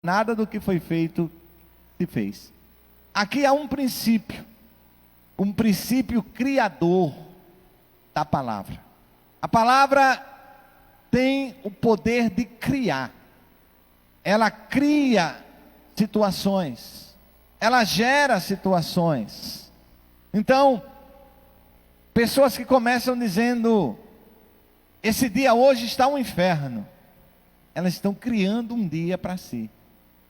nada do que foi feito se fez. Aqui há um princípio criador da palavra. A palavra tem o poder de criar. Ela cria situações, ela gera situações. Então, pessoas que começam dizendo: esse dia hoje está um inferno, elas estão criando um dia para si.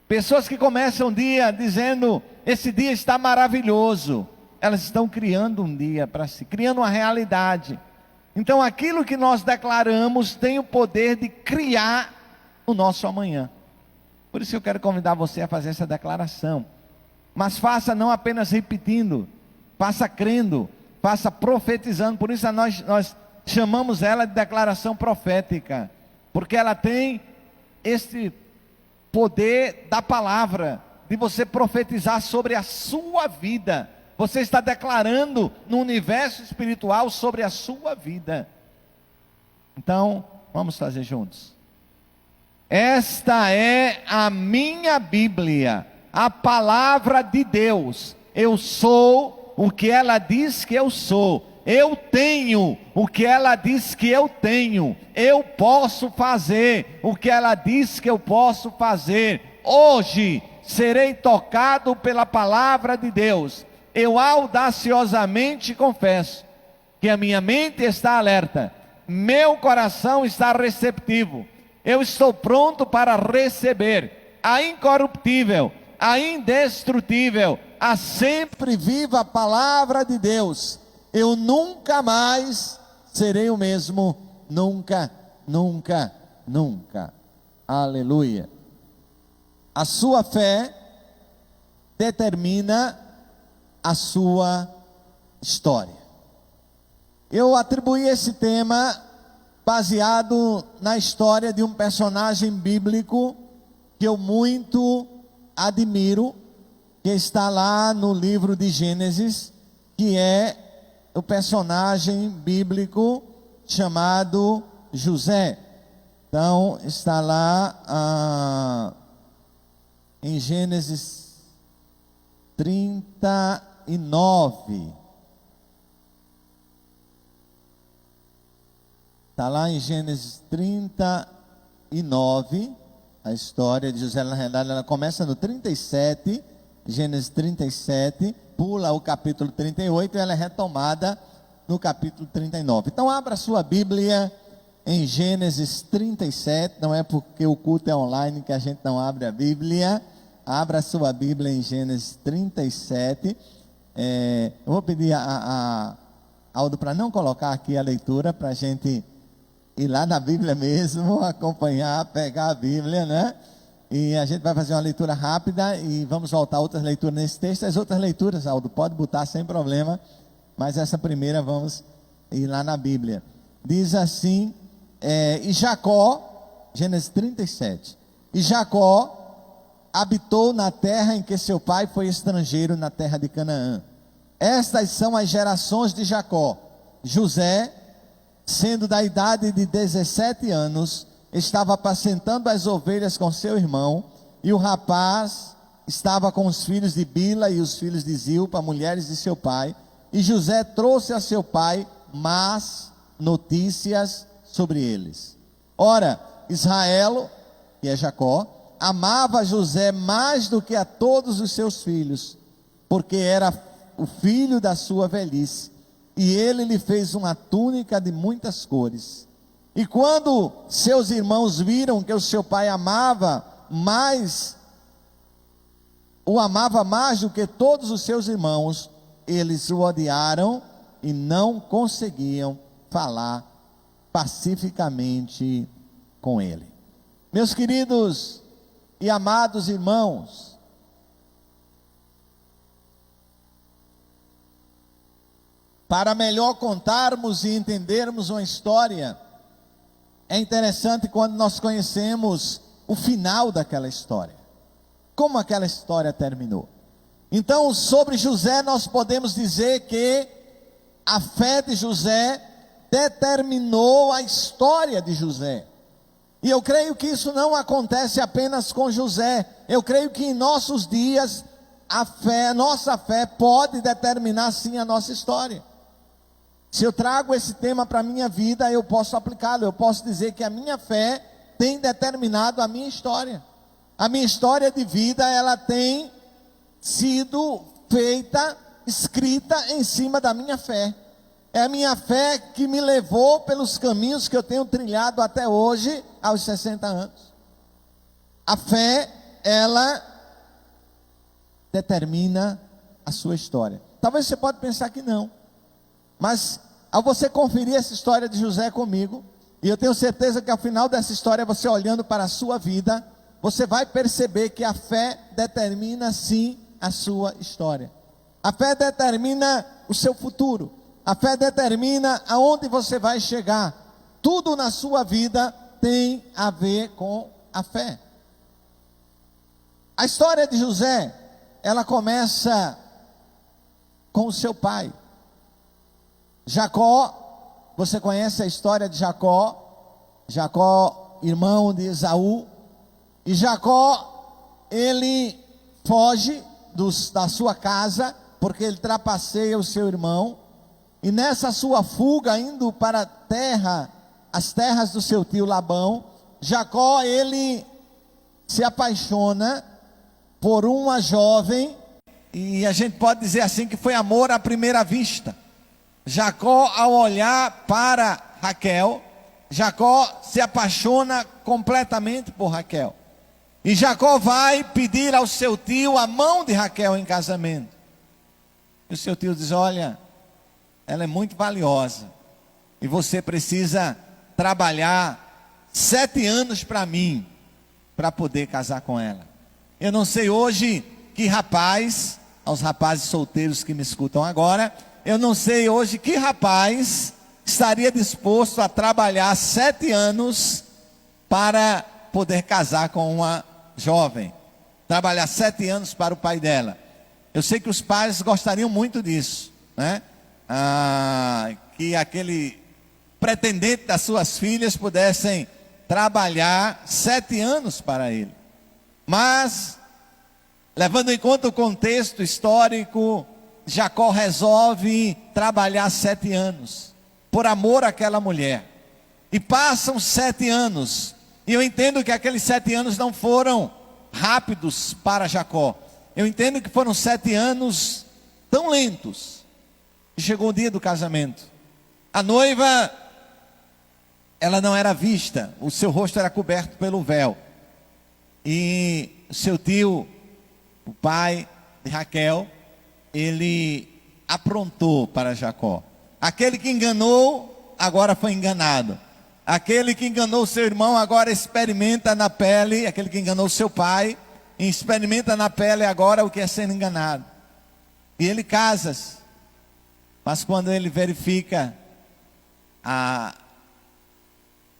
Pessoas que começam o dia dizendo: esse dia está maravilhoso, elas estão criando um dia para si, criando uma realidade. Então aquilo que nós declaramos tem o poder de criar o nosso amanhã. Por isso eu quero convidar você a fazer essa declaração. Mas faça não apenas repetindo, faça crendo, faça profetizando. Por isso nós chamamos ela de declaração profética, porque ela tem esse poder da palavra, de você profetizar sobre a sua vida. Você está declarando no universo espiritual sobre a sua vida. Então, vamos fazer juntos. Esta é a minha Bíblia, a palavra de Deus. Eu sou o que ela diz que eu sou. Eu tenho o que ela diz que eu tenho. Eu posso fazer o que ela diz que eu posso fazer. Hoje serei tocado pela palavra de Deus. Eu audaciosamente confesso que a minha mente está alerta, meu coração está receptivo. Eu estou pronto para receber a incorruptível, a indestrutível, a sempre viva palavra de Deus. Eu nunca mais serei o mesmo, nunca, nunca, nunca. Aleluia. A sua fé determina a sua história. Eu atribuí esse tema baseado na história de um personagem bíblico que eu muito admiro, que está lá no livro de Gênesis, que é o personagem bíblico chamado José. Então está lá em Gênesis 39. Está lá em Gênesis 39, a história de José. Na realidade ela começa no 37, Gênesis 37, pula o capítulo 38 e ela é retomada no capítulo 39. Então abra sua Bíblia em Gênesis 37, não é porque o culto é online que a gente não abre a Bíblia. Abra sua Bíblia em Gênesis 37. Eu vou pedir a Aldo para não colocar aqui a leitura, para a gente ir lá na Bíblia mesmo, acompanhar, pegar a Bíblia, né? E a gente vai fazer uma leitura rápida e vamos voltar a outras leituras nesse texto. As outras leituras, Aldo, pode botar sem problema, mas essa primeira vamos ir lá na Bíblia. Diz assim, e Jacó, Gênesis 37, e Jacó habitou na terra em que seu pai foi estrangeiro, na terra de Canaã. Estas são as gerações de Jacó. José, sendo da idade de 17 anos, estava apacentando as ovelhas com seu irmão, e o rapaz estava com os filhos de Bila e os filhos de Zilpa, mulheres de seu pai, e José trouxe a seu pai más notícias sobre eles. Ora, Israel, que é Jacó, amava José mais do que a todos os seus filhos, porque era o filho da sua velhice, e ele lhe fez uma túnica de muitas cores. E quando seus irmãos viram que o seu pai o amava mais do que todos os seus irmãos, eles o odiaram e não conseguiam falar pacificamente com ele. Meus queridos e amados irmãos, para melhor contarmos e entendermos uma história, é interessante quando nós conhecemos o final daquela história, como aquela história terminou. Então, sobre José nós podemos dizer que a fé de José determinou a história de José. E eu creio que isso não acontece apenas com José. Eu creio que em nossos dias, nossa fé pode determinar sim a nossa história. Se eu trago esse tema para a minha vida, eu posso aplicá-lo. Eu posso dizer que a minha fé tem determinado a minha história. A minha história de vida, ela tem sido feita, escrita em cima da minha fé. É a minha fé que me levou pelos caminhos que eu tenho trilhado até hoje, aos 60 anos. A fé, ela determina a sua história. Talvez você pode pensar que não. Mas ao você conferir essa história de José comigo, e eu tenho certeza que ao final dessa história, você olhando para a sua vida, você vai perceber que a fé determina sim a sua história. A fé determina o seu futuro. A fé determina aonde você vai chegar. Tudo na sua vida tem a ver com a fé. A história de José, ela começa com o seu pai. Jacó, você conhece a história de Jacó? Jacó, irmão de Esaú. E Jacó, ele foge da sua casa, porque ele trapaceia o seu irmão. E nessa sua fuga, indo para as terras do seu tio Labão, Jacó, ele se apaixona por uma jovem, e a gente pode dizer assim que foi amor à primeira vista. Jacó, ao olhar para Raquel, Jacó se apaixona completamente por Raquel. E Jacó vai pedir ao seu tio a mão de Raquel em casamento. E o seu tio diz: olha, ela é muito valiosa, e você precisa trabalhar 7 anos para mim, para poder casar com ela. Eu não sei hoje que rapaz, aos rapazes solteiros que me escutam agora, eu não sei hoje que rapaz estaria disposto a trabalhar 7 anos para poder casar com uma jovem, trabalhar 7 anos para o pai dela. Eu sei que os pais gostariam muito disso, né? Que aquele pretendente das suas filhas pudessem trabalhar 7 anos para ele. Mas, levando em conta o contexto histórico, Jacó resolve trabalhar 7 anos, por amor àquela mulher. E passam 7 anos, e eu entendo que aqueles 7 anos não foram rápidos para Jacó. Eu entendo que foram 7 anos tão lentos. E chegou o dia do casamento. A noiva, ela não era vista, o seu rosto era coberto pelo véu. E seu tio, o pai de Raquel, ele aprontou para Jacó. Aquele que enganou, agora foi enganado. Aquele que enganou seu irmão, agora experimenta na pele. Aquele que enganou seu pai, experimenta na pele agora o que é sendo enganado. E ele casa-se. Mas quando ele verifica a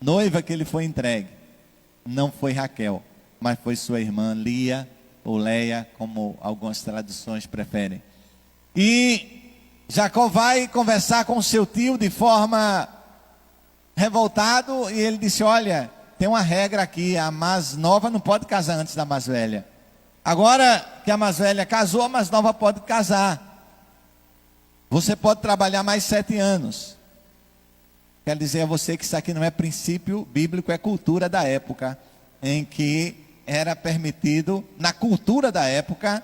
noiva que ele foi entregue, não foi Raquel, mas foi sua irmã Lia, ou Leia, como algumas traduções preferem. E Jacó vai conversar com seu tio de forma revoltado, e ele disse: olha, tem uma regra aqui, a mais nova não pode casar antes da mais velha. Agora que a mais velha casou, a mais nova pode casar. Você pode trabalhar mais 7 anos. Quero dizer a você que isso aqui não é princípio bíblico, é cultura da época, em que era permitido, na cultura da época,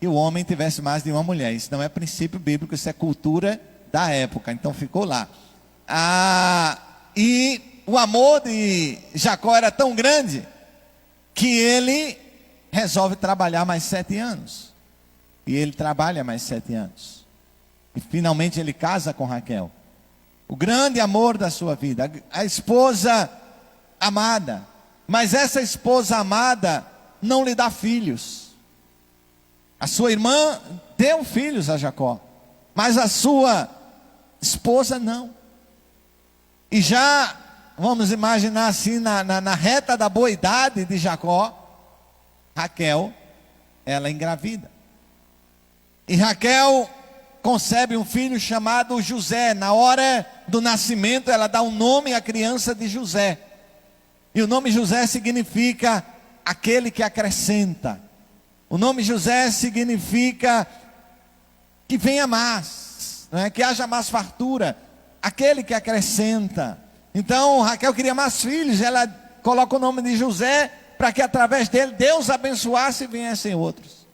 que o homem tivesse mais de uma mulher. Isso não é princípio bíblico, isso é cultura da época. Então ficou lá. E o amor de Jacó era tão grande, que ele resolve trabalhar mais 7 anos. E ele trabalha mais 7 anos. E finalmente ele casa com Raquel. O grande amor da sua vida, a esposa amada. Mas essa esposa amada não lhe dá filhos. A sua irmã deu filhos a Jacó, mas a sua esposa não. E já, vamos imaginar assim, na reta da boa idade de Jacó, Raquel, ela engravida. E Raquel concebe um filho chamado José. Na hora do nascimento, ela dá um nome à criança de José. E o nome José significa aquele que acrescenta. O nome José significa que venha mais, não é? Que haja mais fartura, aquele que acrescenta. Então Raquel queria mais filhos, ela coloca o nome de José para que através dele Deus abençoasse e viessem outros.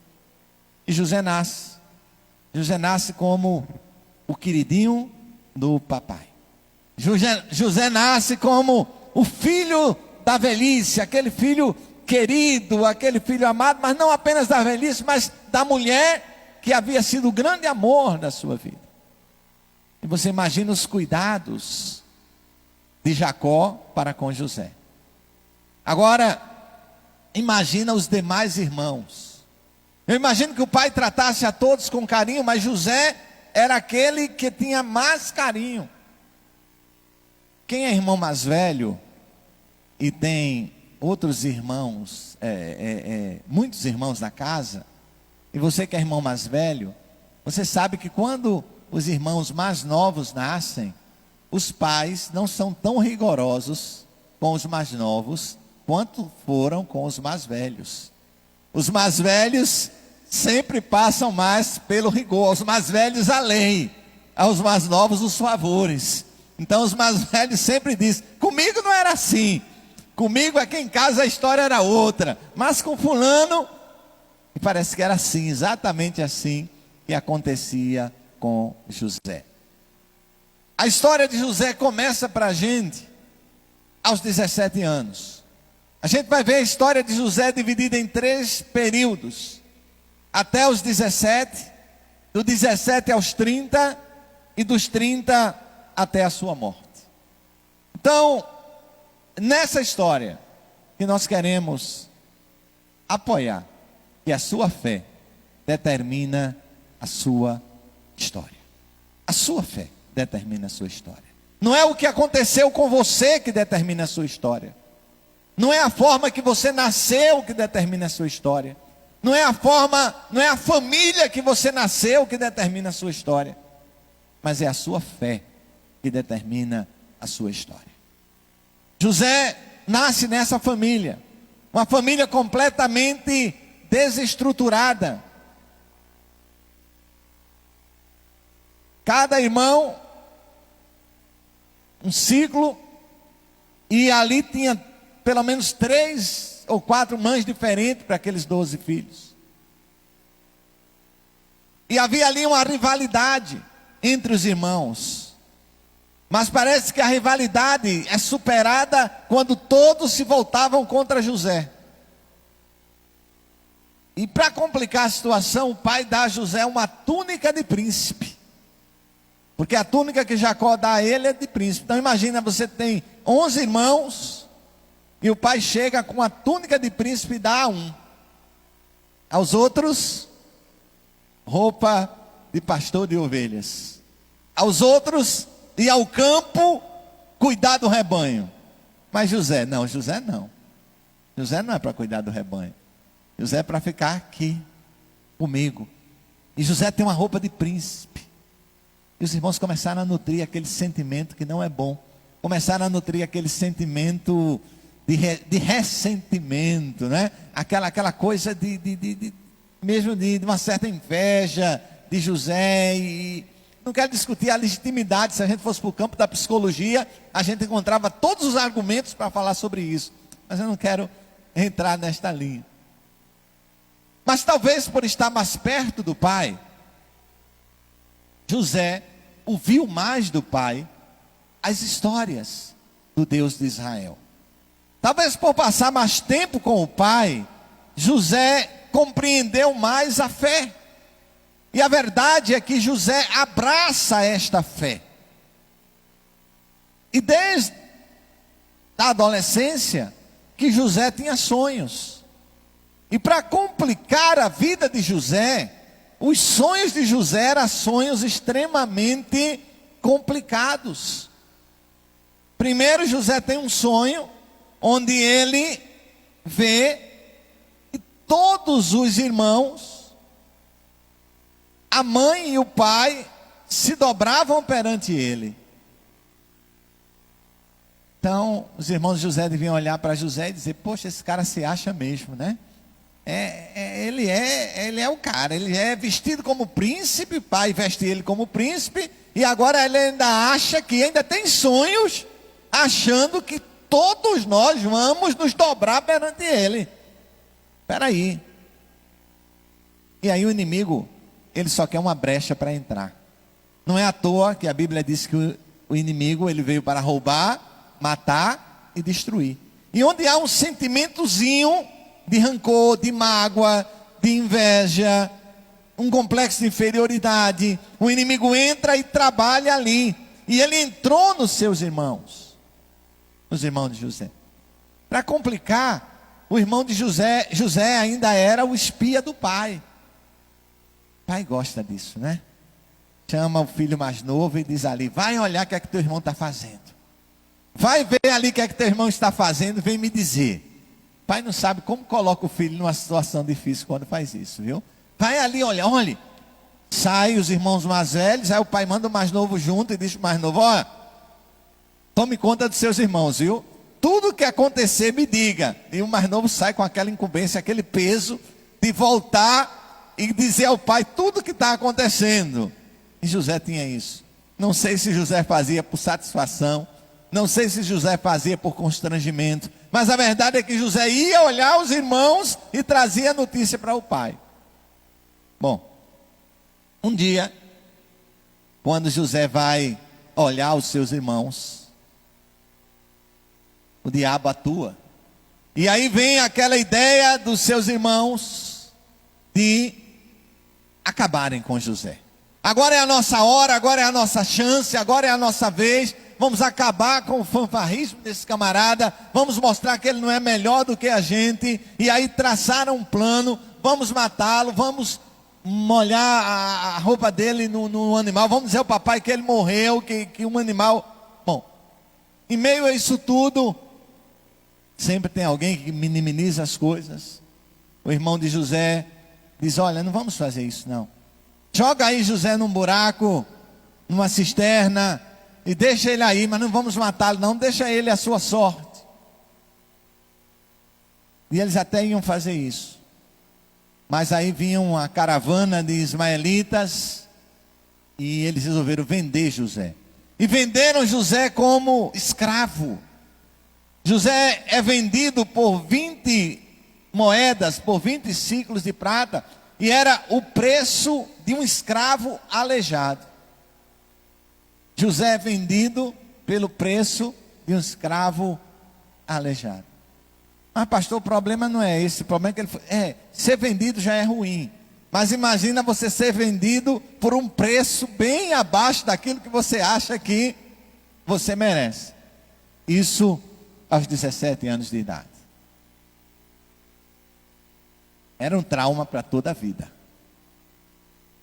E José nasce. José nasce como o queridinho do papai. José nasce como o filho da velhice, aquele filho querido, aquele filho amado, mas não apenas da velhice, mas da mulher que havia sido o grande amor da sua vida. E você imagina os cuidados de Jacó para com José. Agora, imagina os demais irmãos. Eu imagino que o pai tratasse a todos com carinho, mas José era aquele que tinha mais carinho. Quem é irmão mais velho e tem outros irmãos, muitos irmãos na casa, e você que é irmão mais velho, você sabe que quando os irmãos mais novos nascem, os pais não são tão rigorosos com os mais novos quanto foram com os mais velhos. Os mais velhos sempre passam mais pelo rigor, aos mais velhos a lei, aos mais novos os favores. Então os mais velhos sempre dizem: comigo não era assim, comigo aqui em casa a história era outra, mas com fulano, e parece que era assim, exatamente assim que acontecia com José. A história de José começa para a gente aos 17 anos. A gente vai ver a história de José dividida em 3 períodos. Até os 17, do 17 aos 30 e dos 30 até a sua morte. Então, nessa história que nós queremos apoiar, que a sua fé determina a sua história. A sua fé determina a sua história. Não é o que aconteceu com você que determina a sua história. Não é a forma que você nasceu que determina a sua história. Não é a família que você nasceu que determina a sua história. Mas é a sua fé que determina a sua história. José nasce nessa família. Uma família completamente desestruturada. Cada irmão, um ciclo, e ali tinha pelo menos 3 ou 4 mães diferentes para aqueles 12 filhos. E havia ali uma rivalidade entre os irmãos. Mas parece que a rivalidade é superada quando todos se voltavam contra José. E para complicar a situação, o pai dá a José uma túnica de príncipe. Porque a túnica que Jacó dá a ele é de príncipe. Então imagina, você tem 11 irmãos, e o pai chega com a túnica de príncipe e dá a um. Aos outros, roupa de pastor de ovelhas. Aos outros, ir ao campo, cuidar do rebanho. Mas José não. José não é para cuidar do rebanho. José é para ficar aqui comigo. E José tem uma roupa de príncipe. E os irmãos começaram a nutrir aquele sentimento que não é bom. Começaram a nutrir aquele sentimento de ressentimento, né? Aquela coisa mesmo de uma certa inveja de José. E não quero discutir a legitimidade. Se a gente fosse para o campo da psicologia, a gente encontrava todos os argumentos para falar sobre isso. Mas eu não quero entrar nesta linha. Mas talvez por estar mais perto do pai, José ouviu mais do pai as histórias do Deus de Israel. Talvez por passar mais tempo com o pai, José compreendeu mais a fé. E a verdade é que José abraça esta fé. E desde a adolescência, que José tinha sonhos. E para complicar a vida de José, os sonhos de José eram sonhos extremamente complicados. Primeiro, José tem um sonho onde ele vê que todos os irmãos, a mãe e o pai, se dobravam perante ele. Então, os irmãos de José deviam olhar para José e dizer: poxa, esse cara se acha mesmo, né? Ele é o cara, ele é vestido como príncipe, o pai veste ele como príncipe, e agora ele ainda acha que ainda tem sonhos, achando que todos nós vamos nos dobrar perante ele. Espera aí. E aí o inimigo, ele só quer uma brecha para entrar. Não é à toa que a Bíblia diz que o inimigo, ele veio para roubar, matar e destruir. E onde há um sentimentozinho de rancor, de mágoa, de inveja, um complexo de inferioridade, o inimigo entra e trabalha ali. E ele entrou nos seus irmãos, nos irmãos de José. Para complicar, o irmão de José ainda era o espia do pai. O pai gosta disso, né? Chama o filho mais novo e diz ali: vai olhar o que é que teu irmão está fazendo. Vai ver ali o que é que teu irmão está fazendo, vem me dizer. O pai não sabe como coloca o filho numa situação difícil quando faz isso, viu? Vai ali, olha. Sai os irmãos mais velhos, aí o pai manda o mais novo junto e diz para o mais novo: olha, tome conta dos seus irmãos, viu? Tudo que acontecer, me diga. E o mais novo sai com aquela incumbência, aquele peso de voltar e dizer ao pai tudo que está acontecendo. E José tinha isso. Não sei se José fazia por satisfação, não sei se José fazia por constrangimento, mas a verdade é que José ia olhar os irmãos e trazia a notícia para o pai. Bom, um dia, quando José vai olhar os seus irmãos, o diabo atua. E aí vem aquela ideia dos seus irmãos de acabarem com José. Agora é a nossa hora, agora é a nossa chance, agora é a nossa vez. Vamos acabar com o fanfarrismo desse camarada. Vamos mostrar que ele não é melhor do que a gente. E aí traçaram um plano. Vamos matá-lo, vamos molhar a roupa dele no animal. Vamos dizer ao papai que ele morreu, que um animal... Bom, em meio a isso tudo, sempre tem alguém que minimiza as coisas. O irmão de José diz: olha, não vamos fazer isso não. Joga aí José num buraco, numa cisterna, e deixa ele aí, mas não vamos matá-lo não, deixa ele à sua sorte. E eles até iam fazer isso. Mas aí vinha uma caravana de ismaelitas, e eles resolveram vender José. E venderam José como escravo. José é vendido por 20 moedas, por 20 ciclos de prata, e era o preço de um escravo aleijado. José é vendido pelo preço de um escravo aleijado. Mas pastor, o problema não é esse, o problema é que ele foi, ser vendido já é ruim. Mas imagina você ser vendido por um preço bem abaixo daquilo que você acha que você merece. Isso aos 17 anos de idade. Era um trauma para toda a vida.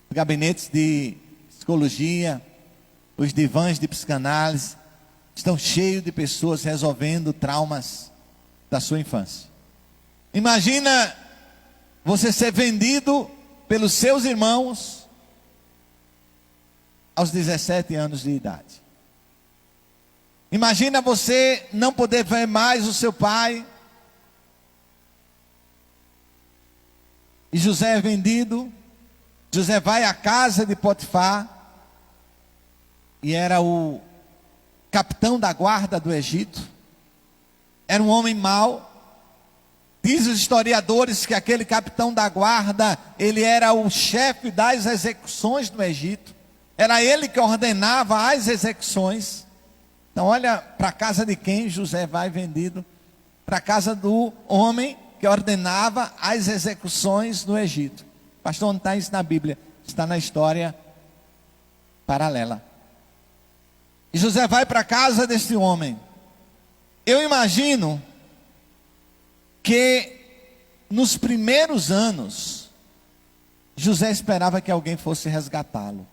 Os gabinetes de psicologia, os divãs de psicanálise estão cheios de pessoas resolvendo traumas da sua infância. Imagina você ser vendido pelos seus irmãos aos 17 anos de idade. Imagina você não poder ver mais o seu pai. E José é vendido. José vai à casa de Potifar. E era o capitão da guarda do Egito. Era um homem mau. Diz os historiadores que aquele capitão da guarda, ele era o chefe das execuções do Egito. Era ele que ordenava as execuções. Então olha para a casa de quem José vai vendido. Para a casa do homem que ordenava as execuções no Egito. Pastor, onde está isso na Bíblia? Está na história paralela. E José vai para a casa desse homem. Eu imagino que nos primeiros anos, José esperava que alguém fosse resgatá-lo.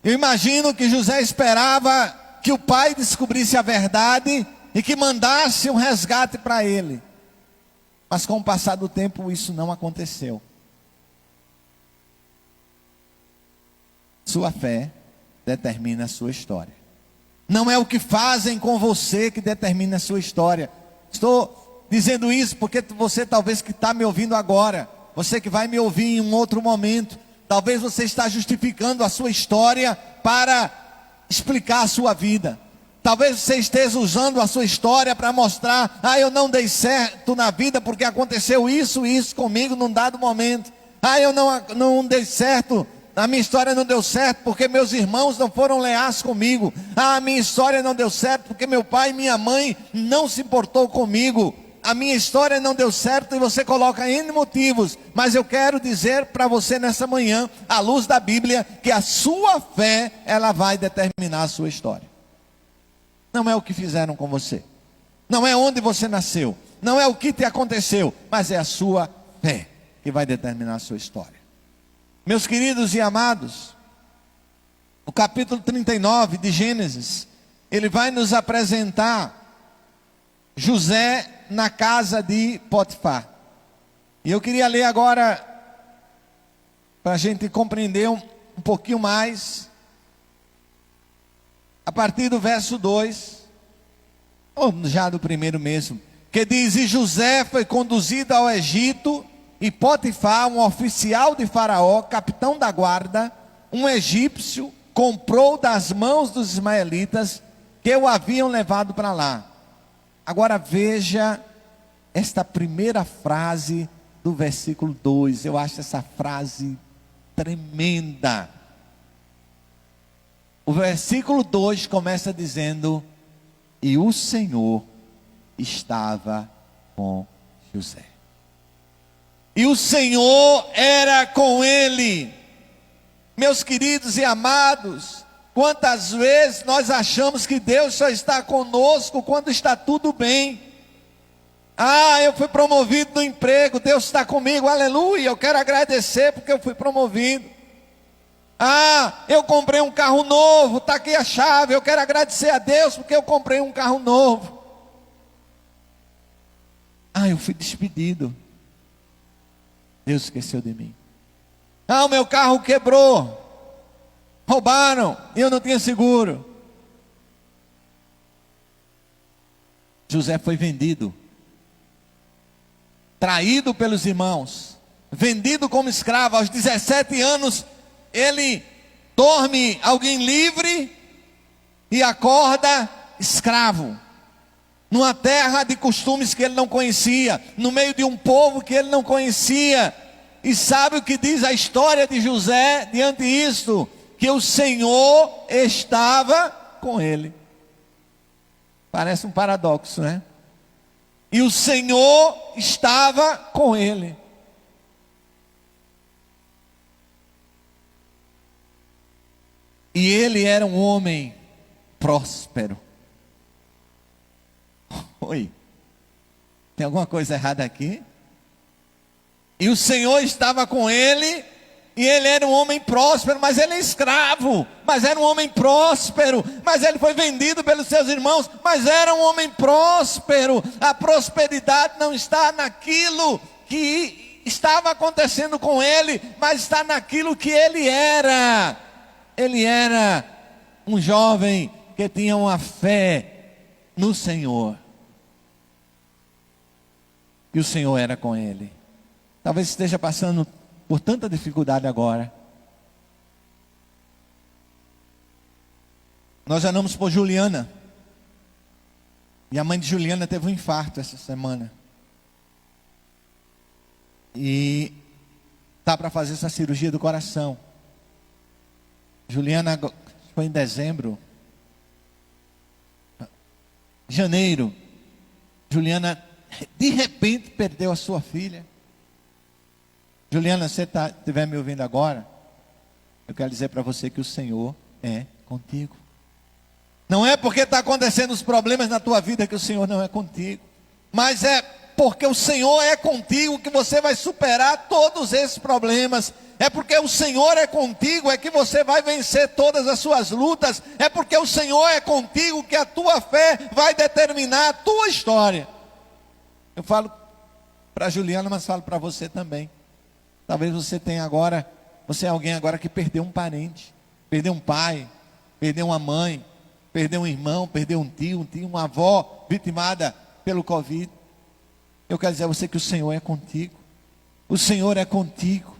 Eu imagino que José esperava que o pai descobrisse a verdade e que mandasse um resgate para ele. Mas com o passar do tempo isso não aconteceu. Sua fé determina a sua história. Não é o que fazem com você que determina a sua história. Estou dizendo isso porque você talvez que está me ouvindo agora, você que vai me ouvir em um outro momento, talvez você está justificando a sua história para explicar a sua vida. Talvez você esteja usando a sua história para mostrar: eu não dei certo na vida porque aconteceu isso e isso comigo num dado momento. Eu não dei certo, a minha história não deu certo porque meus irmãos não foram leais comigo. A minha história não deu certo porque meu pai e minha mãe não se importou comigo. A minha história não deu certo, e você coloca N motivos. Mas eu quero dizer para você nessa manhã, à luz da Bíblia, que a sua fé, ela vai determinar a sua história. Não é o que fizeram com você, não é onde você nasceu, não é o que te aconteceu, mas é a sua fé que vai determinar a sua história. Meus queridos e amados, o capítulo 39 de Gênesis, ele vai nos apresentar José na casa de Potifar. E eu queria ler agora, para a gente compreender um pouquinho mais, a partir do verso 2, ou já do primeiro mesmo, que diz: E José foi conduzido ao Egito, e Potifar, um oficial de Faraó, capitão da guarda, um egípcio, comprou das mãos dos ismaelitas que o haviam levado para lá. Agora veja esta primeira frase do versículo 2, eu acho essa frase tremenda. O versículo 2 começa dizendo: E o Senhor estava com José. E o Senhor era com ele. Meus queridos e amados, quantas vezes nós achamos que Deus só está conosco quando está tudo bem. Eu fui promovido no emprego, Deus está comigo, aleluia, eu quero agradecer porque eu fui promovido. Eu comprei um carro novo, está aqui a chave, eu quero agradecer a Deus porque eu comprei um carro novo. Eu fui despedido, Deus esqueceu de mim. O meu carro quebrou, roubaram e eu não tinha seguro. José foi vendido, traído pelos irmãos, vendido como escravo. Aos 17 anos, ele dorme alguém livre e acorda escravo, numa terra de costumes que ele não conhecia, no meio de um povo que ele não conhecia. E sabe o que diz a história de José diante disso? Que o Senhor estava com ele. Parece um paradoxo, né? E o Senhor estava com ele. E ele era um homem próspero. Oi, tem alguma coisa errada aqui? E o Senhor estava com ele, e ele era um homem próspero, mas ele é escravo, mas era um homem próspero, mas ele foi vendido pelos seus irmãos, mas era um homem próspero. A prosperidade não está naquilo que estava acontecendo com ele, mas está naquilo que ele era. Ele era um jovem que tinha uma fé no Senhor, e o Senhor era com ele. Talvez esteja passando por tanta dificuldade agora. Nós oramos por Juliana, e a mãe de Juliana teve um infarto essa semana, e está para fazer essa cirurgia do coração. Juliana foi em dezembro, janeiro, Juliana de repente perdeu a sua filha. Juliana, se você estiver me ouvindo agora, eu quero dizer para você que o Senhor é contigo. Não é porque está acontecendo os problemas na tua vida que o Senhor não é contigo, mas é porque o Senhor é contigo que você vai superar todos esses problemas. É porque o Senhor é contigo é que você vai vencer todas as suas lutas. É porque o Senhor é contigo que a tua fé vai determinar a tua história. Eu falo para Juliana, mas falo para você também. Talvez você tenha agora, você é alguém agora que perdeu um parente, perdeu um pai, perdeu uma mãe, perdeu um irmão, perdeu um tio, uma avó vitimada pelo Covid. Eu quero dizer a você que o Senhor é contigo. O Senhor é contigo.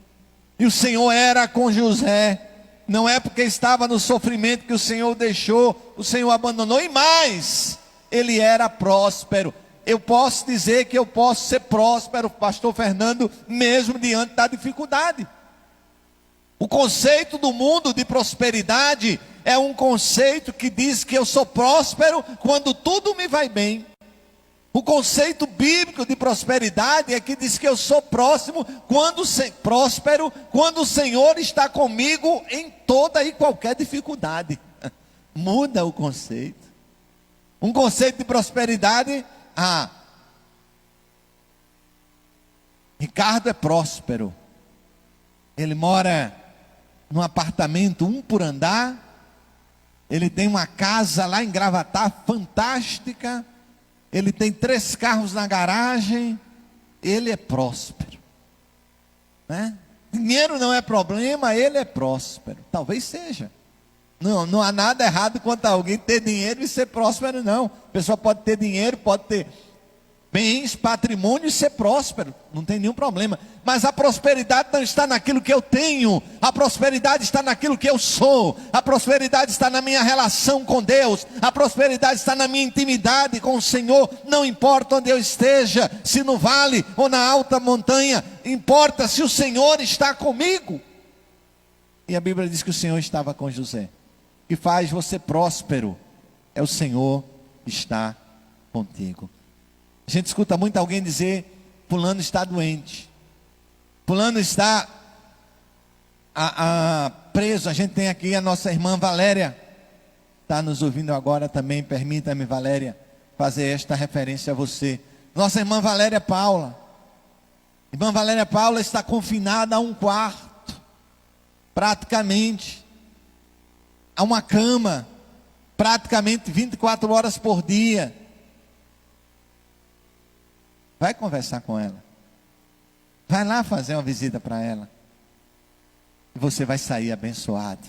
E o Senhor era com José. Não é porque estava no sofrimento que o Senhor deixou, o Senhor abandonou. E mais, ele era próspero. Eu posso dizer que eu posso ser próspero, pastor Fernando, mesmo diante da dificuldade. O conceito do mundo de prosperidade é um conceito que diz que eu sou próspero quando tudo me vai bem. O conceito bíblico de prosperidade é que diz que eu sou próspero quando o Senhor está comigo em toda e qualquer dificuldade. Muda o conceito. Um conceito de prosperidade, Ricardo é próspero. Ele mora num apartamento 1 por andar. Ele tem uma casa lá em Gravatá fantástica. Ele tem 3 carros na garagem. Ele é próspero, né? Dinheiro não é problema, ele é próspero. Talvez seja. Não há nada errado quanto a alguém ter dinheiro e ser próspero, não. A pessoa pode ter dinheiro, pode ter bens, patrimônio e ser próspero. Não tem nenhum problema. Mas a prosperidade não está naquilo que eu tenho. A prosperidade está naquilo que eu sou. A prosperidade está na minha relação com Deus. A prosperidade está na minha intimidade com o Senhor. Não importa onde eu esteja, se no vale ou na alta montanha, importa se o Senhor está comigo. E a Bíblia diz que o Senhor estava com José. O que faz você próspero é o Senhor está contigo. A gente escuta muito alguém dizer: fulano está doente, fulano está preso. A gente tem aqui a nossa irmã Valéria, está nos ouvindo agora também. Permita-me, Valéria, fazer esta referência a você. Nossa irmã Valéria Paula. Irmã Valéria Paula está confinada a um quarto, praticamente, a uma cama, praticamente 24 horas por dia. Vai conversar com ela. Vai lá fazer uma visita para ela. E você vai sair abençoado.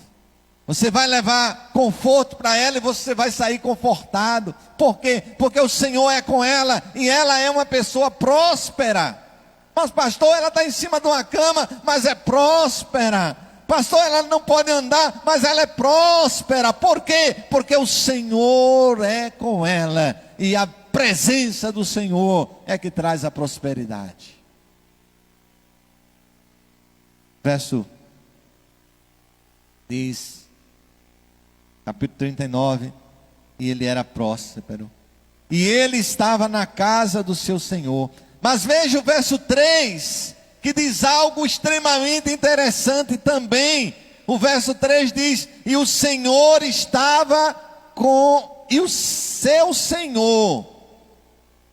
Você vai levar conforto para ela e você vai sair confortado. Por quê? Porque o Senhor é com ela e ela é uma pessoa próspera. Mas pastor, ela está em cima de uma cama, mas é próspera. Pastor, ela não pode andar, mas ela é próspera. Por quê? Porque o Senhor é com ela. E a presença do Senhor é que traz a prosperidade. Verso diz, capítulo 39, e ele era próspero, e ele estava na casa do seu Senhor. Mas veja o verso 3, que diz algo extremamente interessante também. O verso 3 diz: e o Senhor estava com, e o seu Senhor,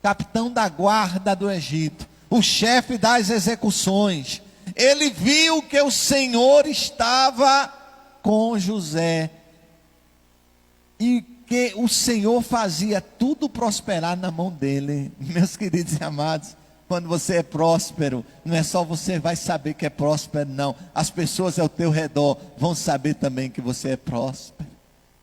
capitão da guarda do Egito, o chefe das execuções, ele viu que o Senhor estava com José, e que o Senhor fazia tudo prosperar na mão dele. Meus queridos e amados, quando você é próspero, não é só você vai saber que é próspero, não. As pessoas ao teu redor vão saber também que você é próspero.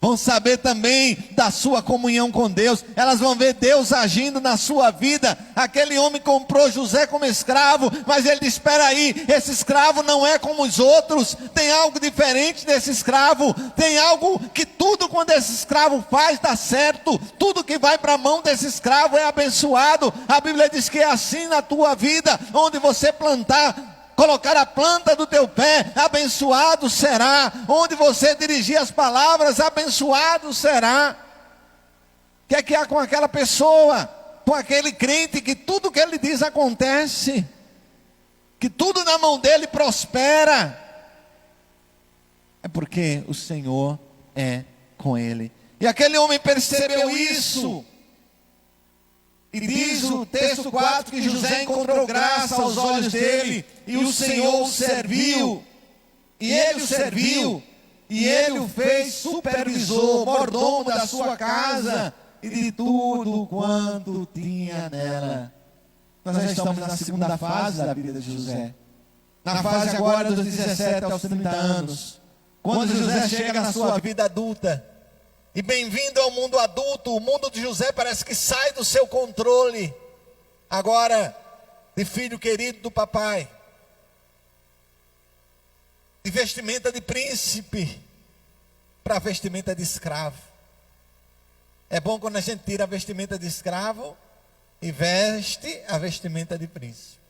Vão saber também da sua comunhão com Deus. Elas vão ver Deus agindo na sua vida. Aquele homem comprou José como escravo, mas ele disse: espera aí, esse escravo não é como os outros. Tem algo diferente desse escravo. Tem algo que tudo quando esse escravo faz dá certo. Tudo que vai para a mão desse escravo é abençoado. A Bíblia diz que é assim na tua vida. Onde você plantar, colocar a planta do teu pé, abençoado será. Onde você dirigir as palavras, abençoado será. O que é que há com aquela pessoa, com aquele crente, que tudo que ele diz acontece, que tudo na mão dele prospera? É porque o Senhor é com ele. E aquele homem percebeu isso. E diz o texto 4 que José encontrou graça aos olhos dele, e o Senhor o serviu, e ele o serviu, e ele o fez supervisor, mordomo da sua casa, e de tudo quanto tinha nela. Nós já estamos na segunda fase da vida de José, na fase agora dos 17 aos 30 anos, quando José chega na sua vida adulta. E bem-vindo ao mundo adulto. O mundo de José parece que sai do seu controle. Agora, de filho querido do papai. De vestimenta de príncipe para vestimenta de escravo. É bom quando a gente tira a vestimenta de escravo e veste a vestimenta de príncipe.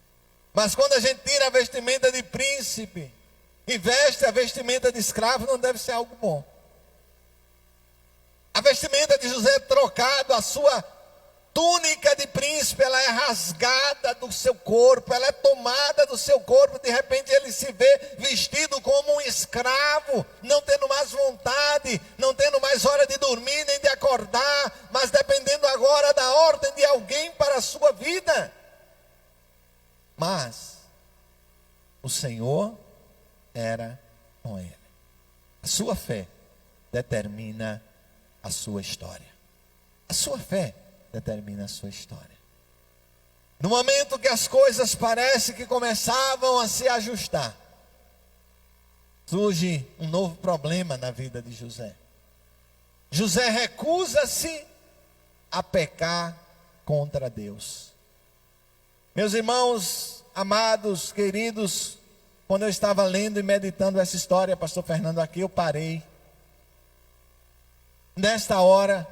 Mas quando a gente tira a vestimenta de príncipe e veste a vestimenta de escravo, não deve ser algo bom. A vestimenta de José é trocado, a sua túnica de príncipe, ela é rasgada do seu corpo, ela é tomada do seu corpo. De repente ele se vê vestido como um escravo, não tendo mais vontade, não tendo mais hora de dormir nem de acordar, mas dependendo agora da ordem de alguém para a sua vida. Mas o Senhor era com ele. A sua fé determina a sua história. A sua fé determina a sua história. No momento que as coisas parecem que começavam a se ajustar, surge um novo problema na vida de José. José recusa-se a pecar contra Deus. Meus irmãos, amados, queridos, quando eu estava lendo e meditando essa história, pastor Fernando, aqui eu parei. Nesta hora,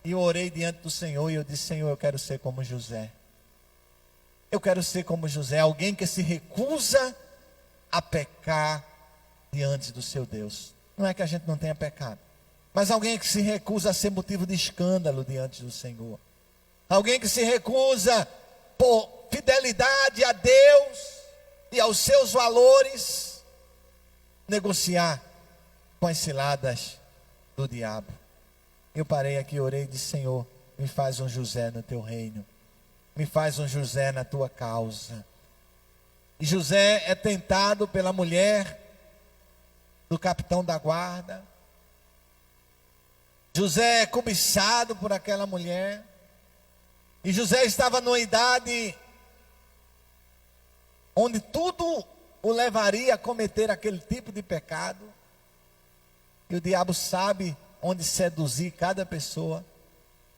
eu orei diante do Senhor e eu disse: Senhor, eu quero ser como José. Eu quero ser como José, alguém que se recusa a pecar diante do seu Deus. Não é que a gente não tenha pecado, mas alguém que se recusa a ser motivo de escândalo diante do Senhor. Alguém que se recusa por fidelidade a Deus e aos seus valores, negociar com as ciladas do diabo. Eu parei aqui e orei e disse: Senhor, me faz um José no teu reino, me faz um José na tua causa. E José é tentado pela mulher do capitão da guarda. José é cobiçado por aquela mulher. E José estava numa idade onde tudo o levaria a cometer aquele tipo de pecado. E o diabo sabe onde seduzir cada pessoa.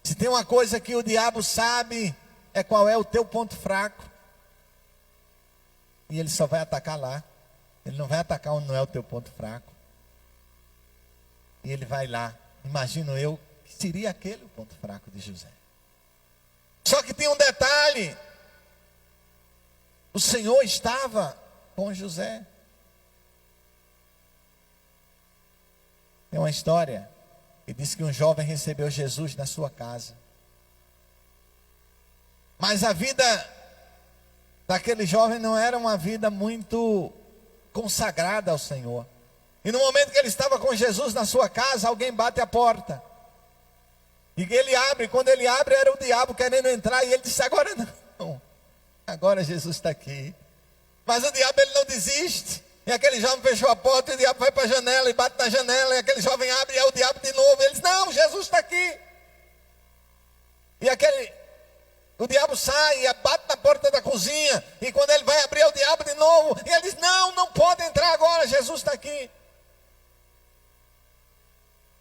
Se tem uma coisa que o diabo sabe, é qual é o teu ponto fraco. E ele só vai atacar lá. Ele não vai atacar onde não é o teu ponto fraco. E ele vai lá. Imagino eu que seria aquele o ponto fraco de José. Só que tem um detalhe. O Senhor estava com José. Tem uma história que diz que um jovem recebeu Jesus na sua casa. Mas a vida daquele jovem não era uma vida muito consagrada ao Senhor. E no momento que ele estava com Jesus na sua casa, alguém bate a porta. E ele abre, quando ele abre era o diabo querendo entrar. E ele disse: agora não, agora Jesus está aqui. Mas o diabo, ele não desiste. E aquele jovem fechou a porta, e o diabo vai para a janela e bate na janela, e aquele jovem abre, e é o diabo de novo. E ele diz: não, Jesus está aqui. E o diabo sai e bate na porta da cozinha, e quando ele vai abrir, é o diabo de novo. E ele diz: não pode entrar agora, Jesus está aqui.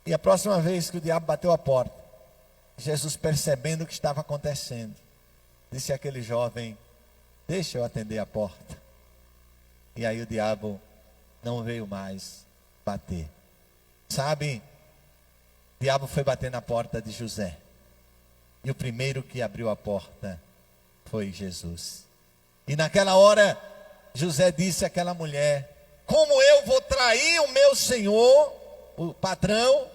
E a próxima vez que o diabo bateu a porta, Jesus, percebendo o que estava acontecendo, disse àquele jovem: deixa eu atender a porta. E aí o diabo não veio mais bater. Sabe, o diabo foi bater na porta de José. E o primeiro que abriu a porta foi Jesus. E naquela hora, José disse àquela mulher: como eu vou trair o meu senhor, o patrão,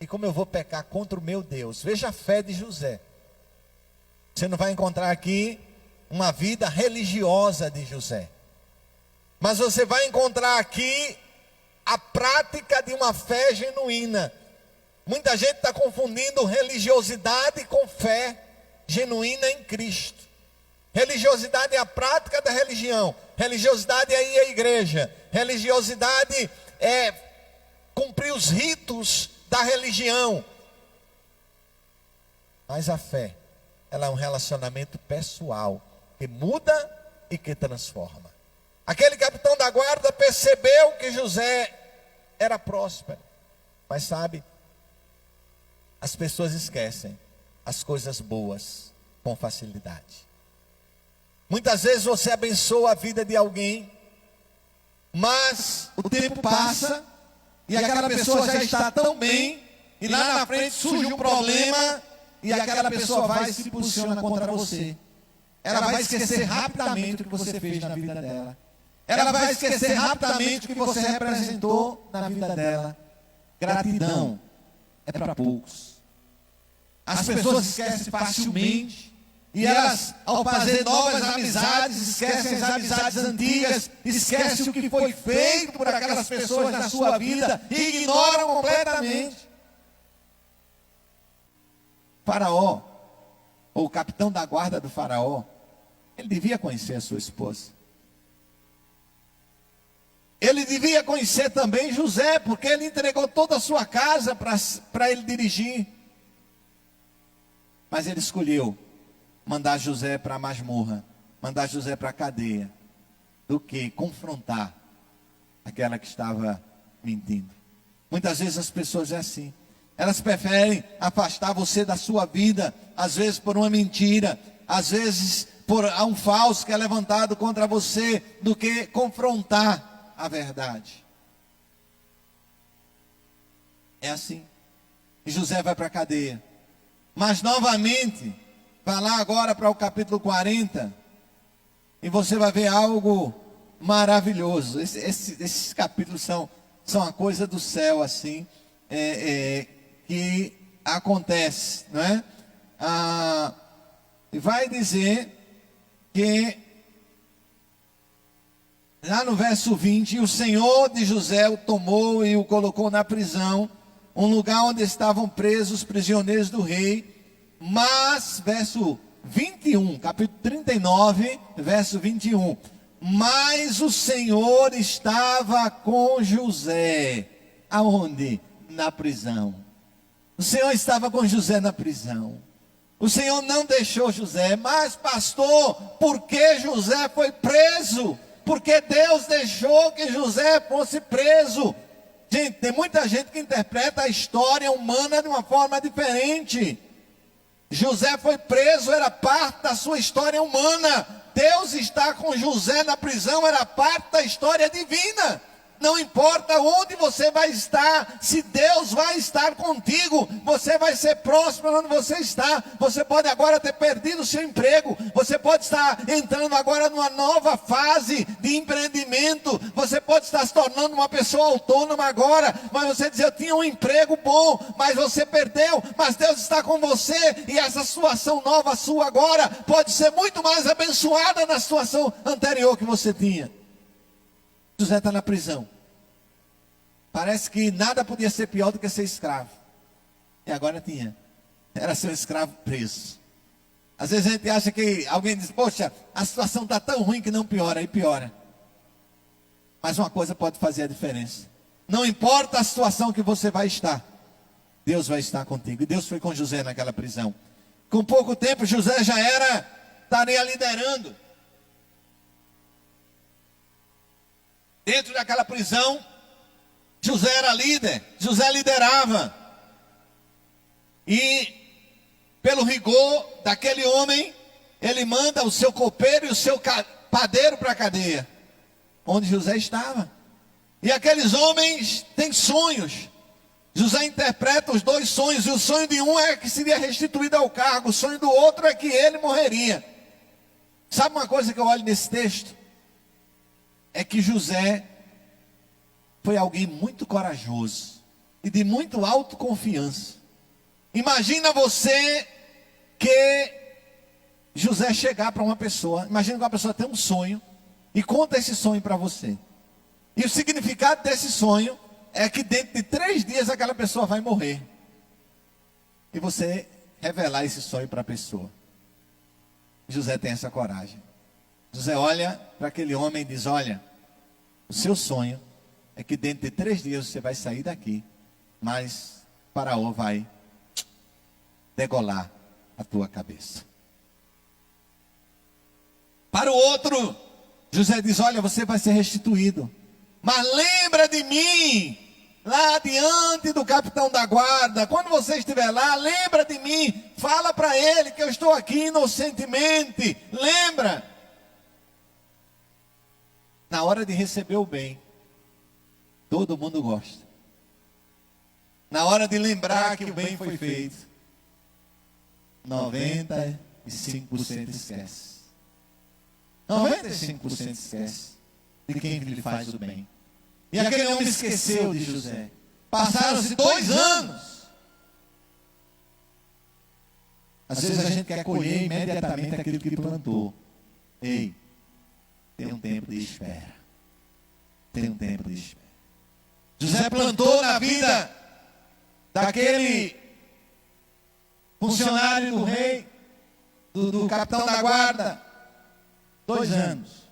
e como eu vou pecar contra o meu Deus? Veja a fé de José. Você não vai encontrar aqui uma vida religiosa de José, mas você vai encontrar aqui a prática de uma fé genuína. Muita gente está confundindo religiosidade com fé genuína em Cristo. Religiosidade é a prática da religião. Religiosidade é ir à igreja. Religiosidade é cumprir os ritos da religião. Mas a fé, ela é um relacionamento pessoal que muda e que transforma. Aquele capitão da guarda percebeu que José era próspero. Mas sabe, as pessoas esquecem as coisas boas com facilidade. Muitas vezes você abençoa a vida de alguém, mas o tempo passa e aquela pessoa já está tão bem, e lá na frente surge um problema e aquela pessoa vai e se posiciona contra você. Ela vai esquecer rapidamente o que você fez na vida dela. Ela vai esquecer rapidamente o que você representou na vida dela. Gratidão é para poucos. As pessoas esquecem facilmente. E elas, ao fazer novas amizades, esquecem as amizades antigas, esquecem o que foi feito por aquelas pessoas na sua vida e ignoram completamente. Faraó, ou o capitão da guarda do faraó, ele devia conhecer a sua esposa. Ele devia conhecer também José, porque ele entregou toda a sua casa para ele dirigir. Mas ele escolheu mandar José para a masmorra, mandar José para a cadeia, do que confrontar aquela que estava mentindo. Muitas vezes as pessoas é assim. Elas preferem afastar você da sua vida, às vezes por uma mentira, às vezes por um falso que é levantado contra você, do que confrontar a verdade. É assim. E José vai para a cadeia. Mas novamente, vai lá agora para o capítulo 40, e você vai ver algo maravilhoso. Esses capítulos são a coisa do céu, assim, que acontece, não é? E vai dizer que, lá no verso 20, o Senhor de José o tomou e o colocou na prisão, um lugar onde estavam presos os prisioneiros do rei. Mas, verso 21, capítulo 39, verso 21. Mas o Senhor estava com José. Aonde? Na prisão. O Senhor estava com José na prisão. O Senhor não deixou José. Mas, pastor, por que José foi preso? Porque Deus deixou que José fosse preso. Gente, tem muita gente que interpreta a história humana de uma forma diferente. José foi preso, era parte da sua história humana. Deus está com José na prisão, era parte da história divina. Não importa onde você vai estar, se Deus vai estar contigo, você vai ser próspero onde você está. Você pode agora ter perdido o seu emprego, você pode estar entrando agora numa nova fase de empreendimento, você pode estar se tornando uma pessoa autônoma agora, mas você diz: eu tinha um emprego bom, mas você perdeu, mas Deus está com você, e essa situação nova sua agora pode ser muito mais abençoada na situação anterior que você tinha. José está na prisão. Parece que nada podia ser pior do que ser escravo. E agora tinha. Era ser um escravo preso. Às vezes a gente acha que alguém diz: poxa, a situação está tão ruim que não piora. E piora. Mas uma coisa pode fazer a diferença. Não importa a situação que você vai estar, Deus vai estar contigo. E Deus foi com José naquela prisão. Com pouco tempo José já estaria liderando. Dentro daquela prisão, José era líder, José liderava. E pelo rigor daquele homem, ele manda o seu copeiro e o seu padeiro para a cadeia, onde José estava. E aqueles homens têm sonhos. José interpreta os dois sonhos, e o sonho de um é que seria restituído ao cargo, o sonho do outro é que ele morreria. Sabe uma coisa que eu olho nesse texto? É que José foi alguém muito corajoso e de muito autoconfiança. Imagina você que José chegar para uma pessoa, imagina que uma pessoa tem um sonho e conta esse sonho para você. E o significado desse sonho é que dentro de 3 dias aquela pessoa vai morrer. E você revelar esse sonho para a pessoa. José tem essa coragem. José olha para aquele homem e diz: olha, o seu sonho é que dentro de 3 dias você vai sair daqui, mas Faraó vai degolar a tua cabeça. Para o outro, José diz: olha, você vai ser restituído, mas lembra de mim lá diante do capitão da guarda. Quando você estiver lá, lembra de mim. Fala para ele que eu estou aqui inocentemente. Lembra? Na hora de receber o bem, todo mundo gosta. Na hora de lembrar que o bem foi feito, 95% esquece. 95% esquece de quem lhe faz o bem. E aquele homem esqueceu de José. Passaram-se 2 anos. Às vezes a gente quer colher imediatamente aquilo que plantou. Ei, tem um tempo de espera. Tem um tempo de espera. José plantou na vida daquele funcionário do rei, do capitão da guarda, 2 anos.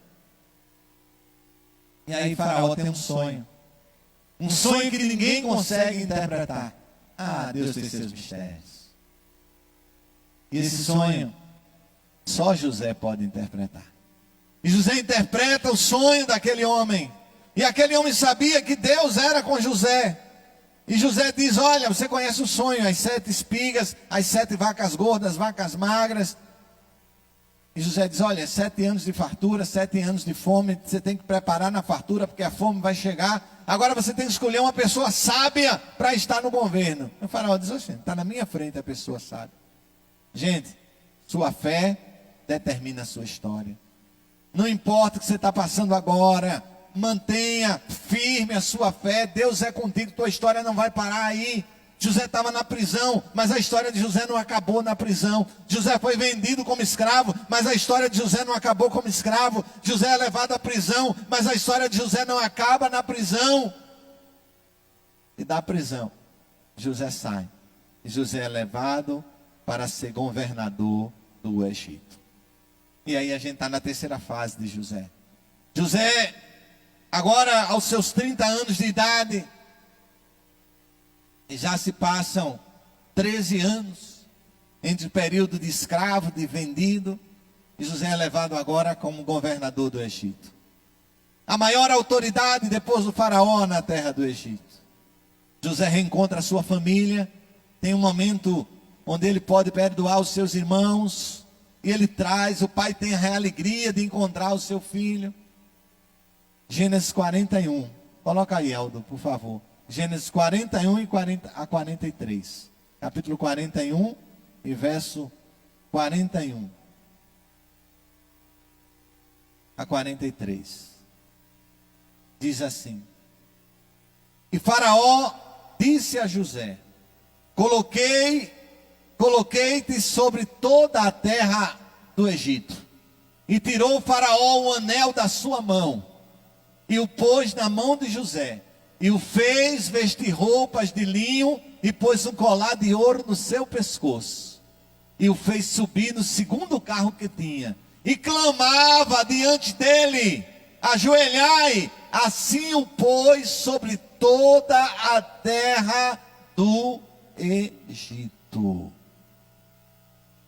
E aí Faraó tem um sonho. Um sonho que ninguém consegue interpretar. Ah, Deus tem seus mistérios. E esse sonho, só José pode interpretar. E José interpreta o sonho daquele homem. E aquele homem sabia que Deus era com José. E José diz, olha, você conhece o sonho, as 7 espigas, as 7 vacas gordas, vacas magras. E José diz, olha, 7 anos de fartura, 7 anos de fome, você tem que preparar na fartura, porque a fome vai chegar. Agora você tem que escolher uma pessoa sábia para estar no governo. O faraó diz, oxe, está na minha frente a pessoa sábia. Gente, sua fé determina a sua história. Não importa o que você está passando agora, mantenha firme a sua fé. Deus é contigo, tua história não vai parar aí. José estava na prisão, mas a história de José não acabou na prisão. José foi vendido como escravo, mas a história de José não acabou como escravo. José é levado à prisão, mas a história de José não acaba na prisão. E da prisão, José sai. E José é levado para ser governador do Egito. E aí a gente está na terceira fase de José. José, agora aos seus 30 anos de idade, e já se passam 13 anos entre o período de escravo, de vendido, e José é levado agora como governador do Egito. A maior autoridade depois do faraó na terra do Egito. José reencontra a sua família, tem um momento onde ele pode perdoar os seus irmãos, e ele traz, o pai tem a alegria de encontrar o seu filho. Gênesis 41, coloca aí, Eldo, por favor. Gênesis 41 a 43. Capítulo 41 e verso 41 a 43. Diz assim: E Faraó disse a José: Coloquei-te sobre toda a terra do Egito. E tirou o Faraó o anel da sua mão, e o pôs na mão de José. E o fez vestir roupas de linho, e pôs um colar de ouro no seu pescoço. E o fez subir no segundo carro que tinha. E clamava diante dele: ajoelhai. Assim o pôs sobre toda a terra do Egito.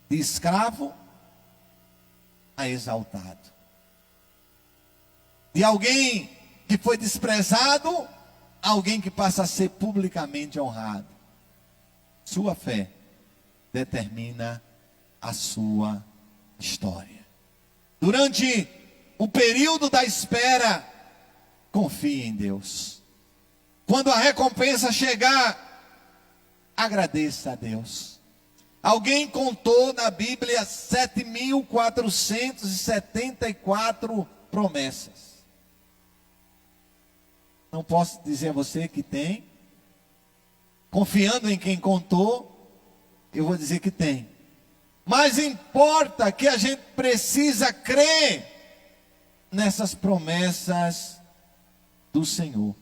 De escravo a exaltado. De alguém que foi desprezado, alguém que passa a ser publicamente honrado. Sua fé determina a sua história. Durante o período da espera, confie em Deus. Quando a recompensa chegar, agradeça a Deus. Alguém contou na Bíblia 7.474 promessas. Não posso dizer a você que tem. Confiando em quem contou, eu vou dizer que tem. Mas importa que a gente precisa crer nessas promessas do Senhor.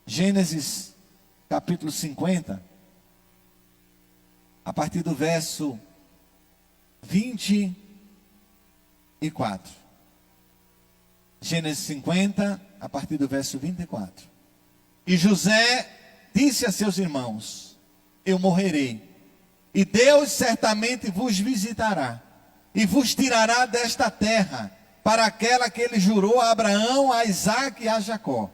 Gênesis capítulo 50, a partir do verso 24. Gênesis 50, a partir do verso 24. E José disse a seus irmãos: eu morrerei, e Deus certamente vos visitará, e vos tirará desta terra, para aquela que ele jurou a Abraão, a Isaque e a Jacó.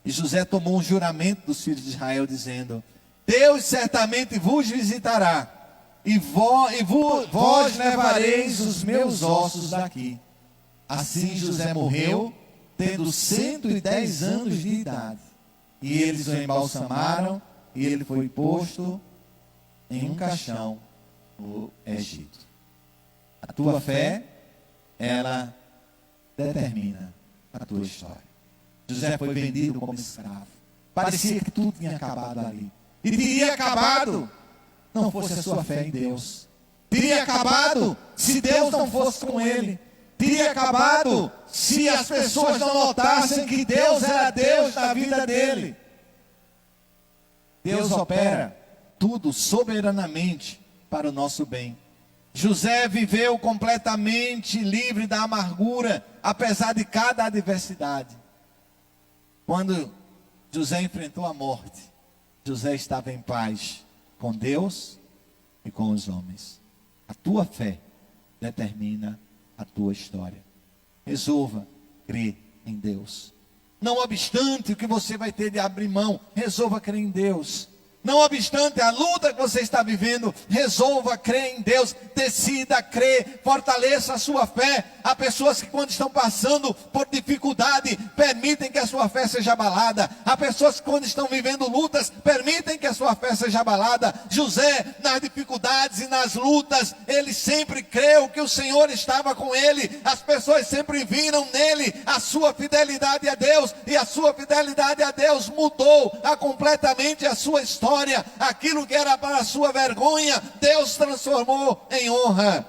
E José tomou um juramento dos filhos de Israel, dizendo: Deus certamente vos visitará, e vós levareis os meus ossos daqui. Assim José morreu, tendo 110 anos de idade. E eles o embalsamaram, e ele foi posto em um caixão no Egito. A tua fé, ela determina a tua história. José foi vendido como escravo. Parecia que tudo tinha acabado ali. E teria acabado, não fosse a sua fé em Deus. Teria acabado se Deus não fosse com ele. Teria acabado se as pessoas não notassem que Deus era Deus na vida dele. Deus opera tudo soberanamente para o nosso bem. José viveu completamente livre da amargura, apesar de cada adversidade. Quando José enfrentou a morte, José estava em paz com Deus e com os homens. A tua fé determina a tua história. Resolva crer em Deus. Não obstante o que você vai ter de abrir mão, resolva crer em Deus. Não obstante a luta que você está vivendo, resolva crer em Deus, decida crer, fortaleça a sua fé. Há pessoas que quando estão passando por dificuldade, permitem que a sua fé seja abalada. Há pessoas que quando estão vivendo lutas, permitem que a sua fé seja abalada. José, nas dificuldades e nas lutas, ele sempre creu que o Senhor estava com ele. As pessoas sempre viram nele a sua fidelidade a Deus, e a sua fidelidade a Deus mudou completamente a sua história. Aquilo que era para a sua vergonha, Deus transformou em honra.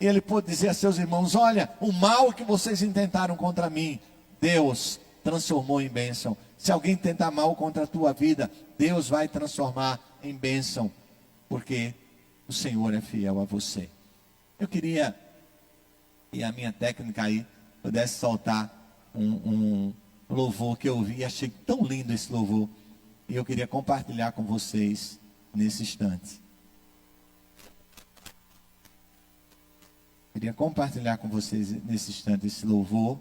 E ele pôde dizer a seus irmãos: olha, o mal que vocês intentaram contra mim, Deus transformou em bênção. Se alguém tentar mal contra a tua vida, Deus vai transformar em bênção, porque o Senhor é fiel a você. Eu queria que a minha técnica aí pudesse soltar um louvor que eu ouvi e achei tão lindo esse louvor. E eu queria compartilhar com vocês nesse instante. Queria compartilhar com vocês nesse instante esse louvor.